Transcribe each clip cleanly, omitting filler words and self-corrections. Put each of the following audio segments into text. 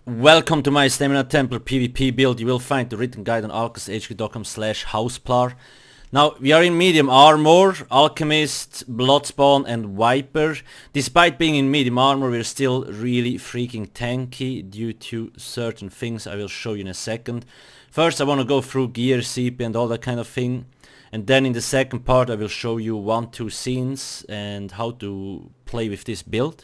Welcome to my Stamina Templar PvP build. You will find the written guide on alias.com/Houseplar. Now, we are in medium armor, Alchemist, Bloodspawn and Viper. Despite being in medium armor, we're still really freaking tanky due to certain things I will show you in a second. First, I want to go through gear, CP and all that kind of thing. And then in the second part, I will show you 1-2 scenes and how to play with this build.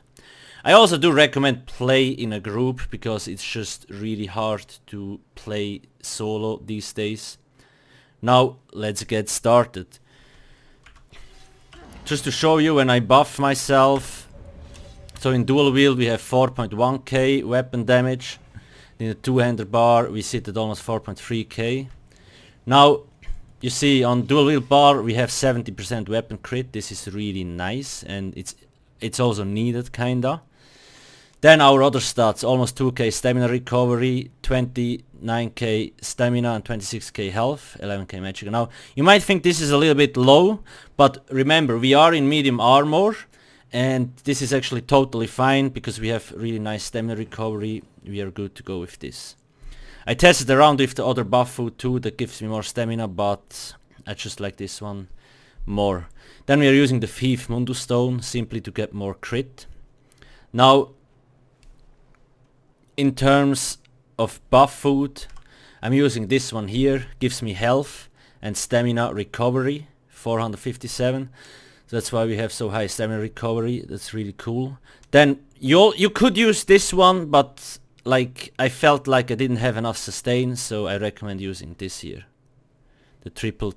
I also do recommend play in a group because it's just really hard to play solo these days. Now let's get started. Just to show you when I buff myself. So in dual wield we have 4.1k weapon damage. In the two-hander bar we sit at almost 4.3k. Now you see on dual wield bar we have 70% weapon crit. This is really nice and it's also needed kinda. Then our other stats, almost 2k stamina recovery, 29k stamina and 26k health, 11k magic. Now, you might think this is a little bit low, but remember, we are in medium armor, and this is actually totally fine, because we have really nice stamina recovery. We are good to go with this. I tested around with the other buff food too, that gives me more stamina, but I just like this one more. Then we are using the Thief Mundus Stone, simply to get more crit. Now, in terms of buff food, I'm using this one here, gives me health and stamina recovery, 457. So that's why we have so high stamina recovery, that's really cool. Then you could use this one, but like I felt like I didn't have enough sustain, so I recommend using this here. The triple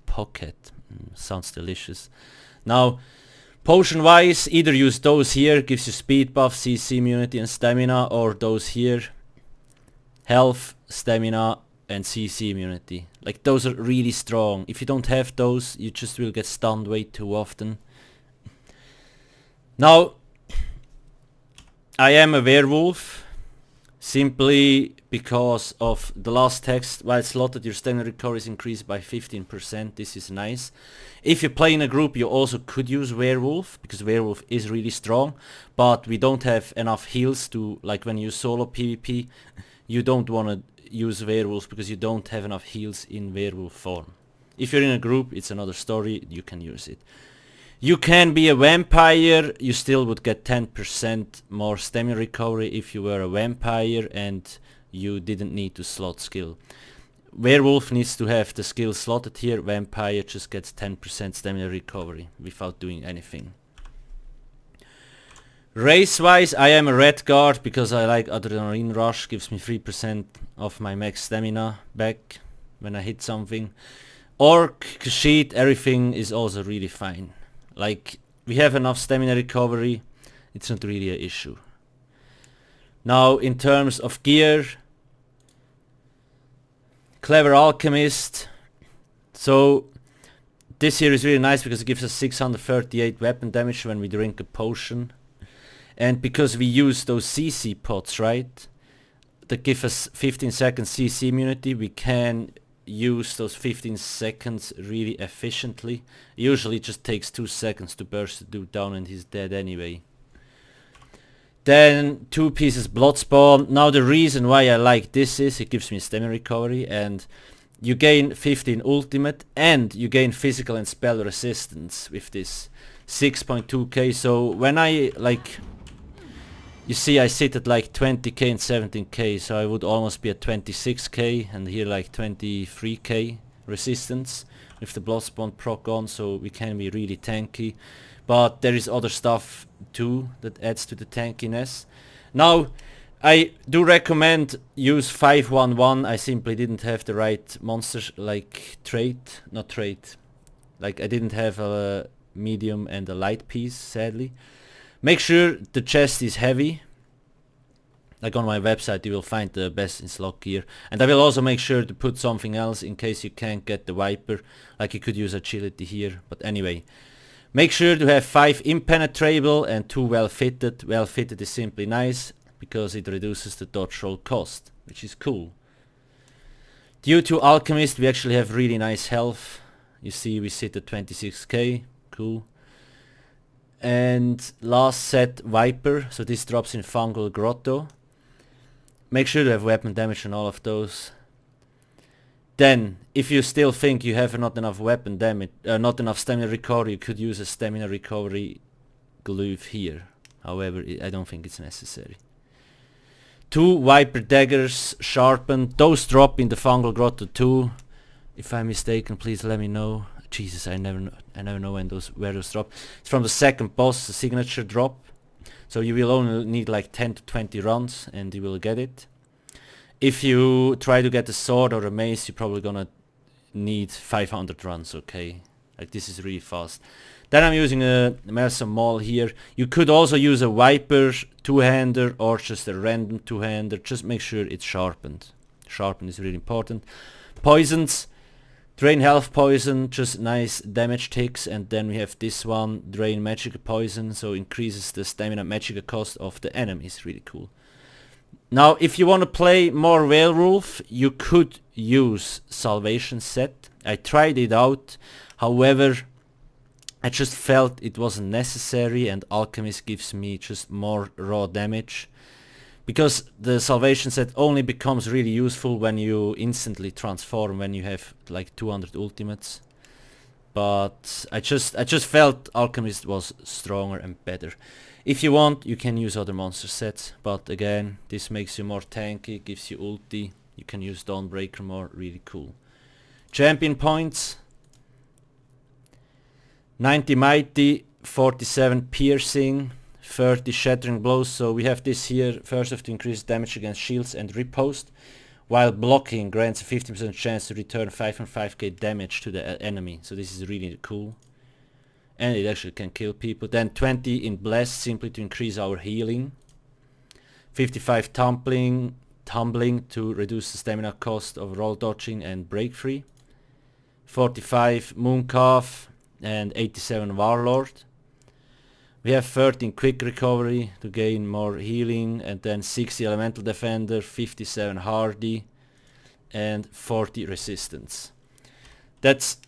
pocket, sounds delicious. Now, potion wise, either use those here, gives you speed buff, CC immunity and stamina, or those here, health, stamina and CC immunity. Like those are really strong. If you don't have those, you just will get stunned way too often. Now, I am a werewolf, simply because of the last text. While slotted, your stamina recovery is increased by 15%. This is nice. If you play in a group, you also could use werewolf, because werewolf is really strong, but we don't have enough heals to, like when you solo PvP, you don't want to use werewolf because you don't have enough heals in werewolf form. If you're in a group, it's another story, you can use it. You can be a vampire, you still would get 10% more stamina recovery if you were a vampire and you didn't need to slot skill. Werewolf needs to have the skill slotted here, vampire just gets 10% stamina recovery without doing anything. Race wise, I am a red guard because I like Adrenaline Rush, gives me 3% of my max stamina back when I hit something. Orc, Khajiit, everything is also really fine. Like, we have enough stamina recovery, it's not really an issue. Now, in terms of gear, Clever Alchemist. So, this here is really nice because it gives us 638 weapon damage when we drink a potion. And because we use those CC pots, right, that give us 15 seconds CC immunity, we can use those 15 seconds really efficiently. Usually it just takes 2 seconds to burst the dude down and he's dead anyway. Then 2 pieces Bloodspawn. Now the reason why I like this is it gives me stamina recovery and you gain 15 ultimate and you gain physical and spell resistance with this 6.2k. So when I like, you see I sit at like 20k and 17k, so I would almost be at 26k and here like 23k resistance with the Bloodspawn proc on, so we can be really tanky. But there is other stuff too that adds to the tankiness. Now, I do recommend use 511. I simply didn't have the right monster like trait, not trait. Like I didn't have a medium and a light piece, sadly. Make sure the chest is heavy. Like on my website you will find the best in slot gear. And I will also make sure to put something else in case you can't get the Viper. Like you could use agility here, but anyway. Make sure to have 5 impenetrable and 2 well fitted. Well fitted is simply nice because it reduces the dodge roll cost, which is cool. Due to Alchemist we actually have really nice health. You see we sit at 26k, cool. And last set Viper, so this drops in Fungal Grotto. Make sure to have weapon damage on all of those. Then, if you still think you have not enough weapon damage, not enough stamina recovery, you could use a stamina recovery glaive here. However, I don't think it's necessary. 2 Viper daggers sharpened. Those drop in the Fungal Grotto too. If I'm mistaken, please let me know. Jesus, I never know where those drop. It's from the second boss, the signature drop. So you will only need like 10 to 20 runs and you will get it. If you try to get a sword or a mace, you're probably gonna need 500 runs, okay? Like this is really fast. Then I'm using a Melson Maul here. You could also use a Viper two-hander or just a random two-hander. Just make sure it's sharpened. Sharpened is really important. Poisons. Drain health poison, just nice damage ticks. And then we have this one, drain magic poison, so increases the stamina magic cost of the enemies. Really cool. Now, if you want to play more Werewolf, you could use Salvation Set. I tried it out, however, I just felt it wasn't necessary and Alchemist gives me just more raw damage. Because the Salvation Set only becomes really useful when you instantly transform, when you have like 200 ultimates. But I just felt Alchemist was stronger and better. If you want, you can use other monster sets, but again, this makes you more tanky, gives you ulti, you can use Dawnbreaker more, really cool. Champion points. 90 mighty, 47 piercing, 30 shattering blows, so we have this here, first of to increase damage against shields and riposte, while blocking grants a 50% chance to return 5.5k damage to the enemy, so this is really cool. And it actually can kill people. Then 20 in Bless, simply to increase our healing. 55 tumbling to reduce the stamina cost of roll dodging and break free. 45 Mooncalf and 87 Warlord. We have 13 quick recovery to gain more healing, and then 60 elemental defender, 57 hardy, and 40 resistance. That's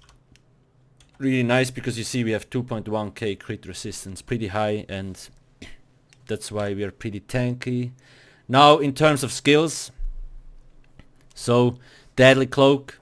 really nice because you see we have 2.1k crit resistance, pretty high, and that's why we are pretty tanky. Now in terms of skills, so Deadly Cloak,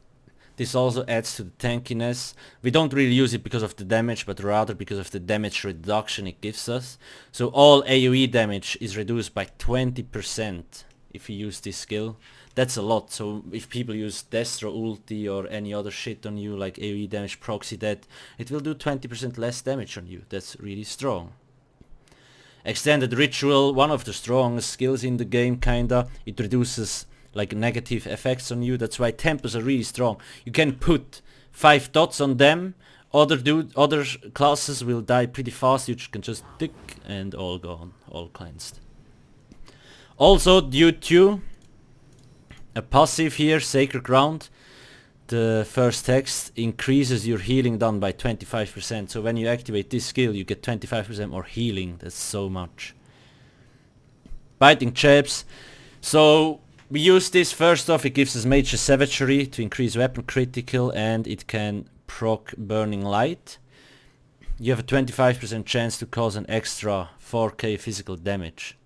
this also adds to the tankiness. We don't really use it because of the damage, but rather because of the damage reduction it gives us. So all AoE damage is reduced by 20% if you use this skill. That's a lot, so if people use Destro ulti or any other shit on you, like AoE damage, proxy that, it will do 20% less damage on you. That's really strong. Extended Ritual, one of the strongest skills in the game, kinda. It reduces like negative effects on you, that's why Templars are really strong. You can put 5 dots on them, other classes will die pretty fast, you can just tick and all gone, all cleansed. Also due to a passive here, Sacred Ground, the first text increases your healing done by 25%. So when you activate this skill, you get 25% more healing. That's so much. Biting Jabs. So we use this first off, it gives us Major Savagery to increase weapon critical, and it can proc Burning Light. You have a 25% chance to cause an extra 4k physical damage.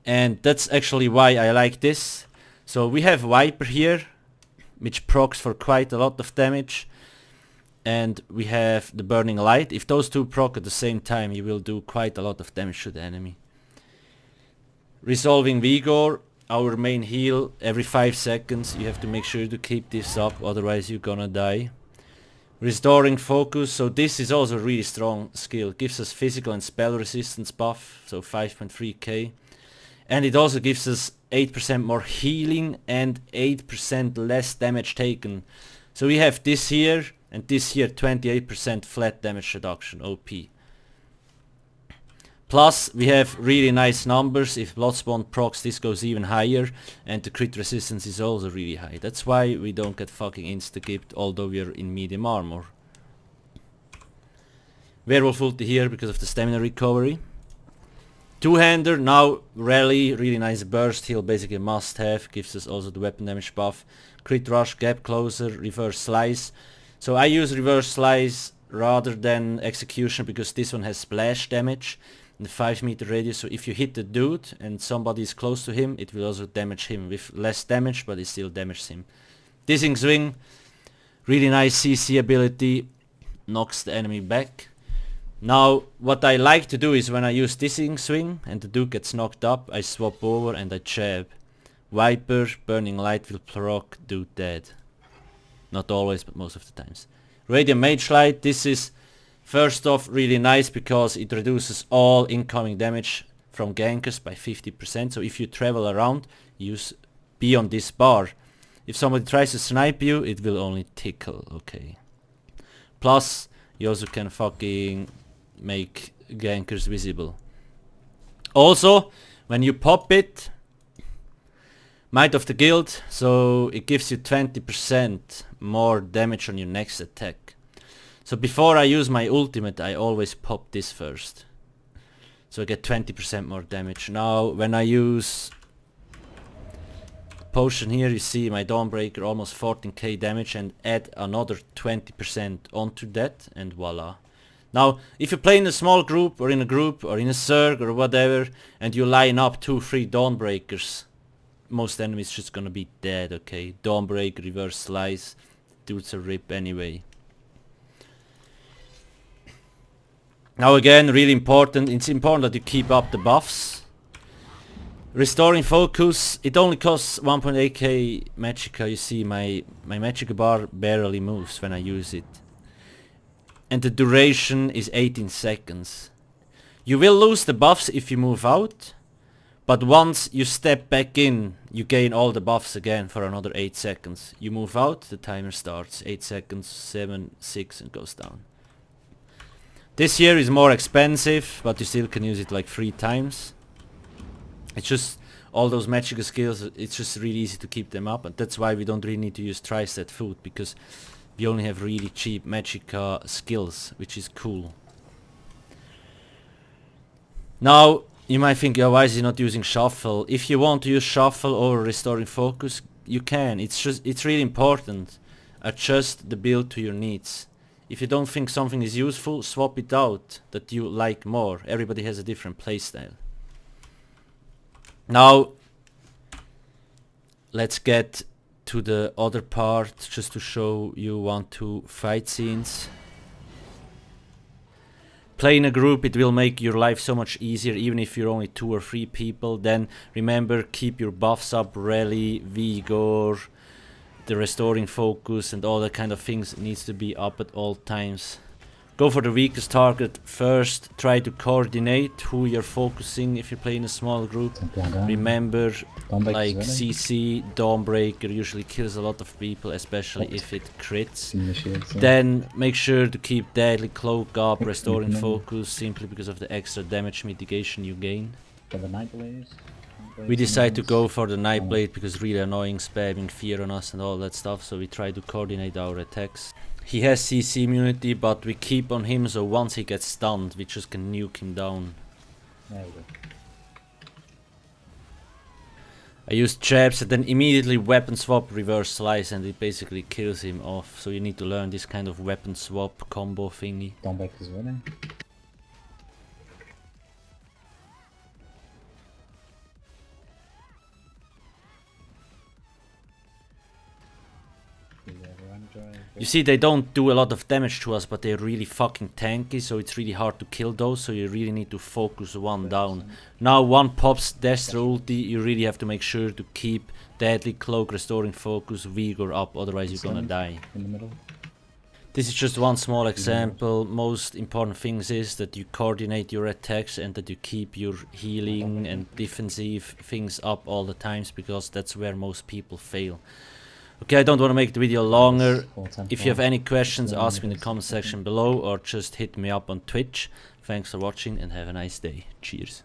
And that's actually why I like this. So we have Viper here, which procs for quite a lot of damage. And we have the Burning Light. If those two proc at the same time, you will do quite a lot of damage to the enemy. Resolving Vigor, our main heal every 5 seconds. You have to make sure to keep this up, otherwise you're gonna die. Restoring Focus, so this is also a really strong skill. Gives us physical and spell resistance buff, so 5.3k. And it also gives us 8% more healing and 8% less damage taken. So we have this here and this here, 28% flat damage reduction, OP. Plus we have really nice numbers. If Bloodspawn procs, this goes even higher, and the crit resistance is also really high. That's why we don't get fucking insta-gipped, although we are in medium armor. Werewolf ulti here because of the stamina recovery. Two-hander, now Rally, really nice burst heal, basically a must-have, gives us also the weapon damage buff. Crit rush, gap closer, reverse slice. So I use reverse slice rather than execution because this one has splash damage. in the 5-meter radius, so if you hit the dude and somebody is close to him, it will also damage him with less damage, but it still damages him. Dissing Swing, really nice CC ability, knocks the enemy back. Now what I like to do is when I use Dissing Swing and the dude gets knocked up, I swap over and I jab. Viper, Burning Light will proc dude dead. Not always, but most of the times. Radiant Mage Light, this is first off really nice because it reduces all incoming damage from gankers by 50%. So if you travel around, be on this bar. If somebody tries to snipe you, it will only tickle, okay. Plus, you also can fucking make gankers visible. Also, when you pop it, Might of the Guild, so it gives you 20% more damage on your next attack. So before I use my ultimate, I always pop this first. So I get 20% more damage. Now when I use potion here, you see my Dawnbreaker almost 14k damage, and add another 20% onto that, and voila. Now if you play in a small group or in a Zerg or whatever, and you line up 2-3 Dawnbreakers, most enemies just gonna be dead, okay? Dawnbreaker, Reverse Slice, dude's a rip anyway. Now again, really important, it's important that you keep up the buffs. Restoring Focus, it only costs 1.8k Magicka. You see my Magicka bar barely moves when I use it. And the duration is 18 seconds. You will lose the buffs if you move out, but once you step back in, you gain all the buffs again for another 8 seconds. You move out, the timer starts, 8 seconds, 7, 6 and goes down. This here is more expensive, but you still can use it like 3 times. It's just all those Magicka skills, it's just really easy to keep them up, and that's why we don't really need to use tri-set food, because we only have really cheap Magicka skills, which is cool. Now, you might think, oh, why is he not using Shuffle? If you want to use Shuffle or Restoring Focus, you can. It's really important. Adjust the build to your needs. If you don't think something is useful, swap it out that you like more. Everybody has a different playstyle. Now, let's get to the other part, just to show you 1-2 fight scenes. Play in a group, it will make your life so much easier, even if you're only 2 or 3 people. Then remember, keep your buffs up, Rally, Vigor, the Restoring Focus and all that kind of things needs to be up at all times. Go for the weakest target first, try to coordinate who you're focusing if you play in a small group. Remember, like CC, Dawnbreaker usually kills a lot of people, especially if it crits. Then make sure to keep Deadly Cloak up, Restoring Focus, simply because of the extra damage mitigation you gain. We decide to go for the Nightblade because really annoying, spamming fear on us and all that stuff, so we try to coordinate our attacks. He has CC immunity, but we keep on him, so once he gets stunned, we just can nuke him down. There we go. I use jabs and then immediately weapon swap, Reverse Slice, and it basically kills him off. So you need to learn this kind of weapon swap combo thingy. Dawnbreaker is winning. You see, they don't do a lot of damage to us, but they're really fucking tanky, so it's really hard to kill those, so you really need to focus one down. Now one pops Destro ulti, you really have to make sure to keep Deadly Cloak, Restoring Focus, Vigor up, otherwise you're gonna die. In the middle. This is just one small example. Most important things is that you coordinate your attacks and that you keep your healing and defensive things up all the times, because that's where most people fail. Okay, I don't want to make the video longer. If you have any questions, ask me in the comment section below or just hit me up on Twitch. Thanks for watching and have a nice day. Cheers.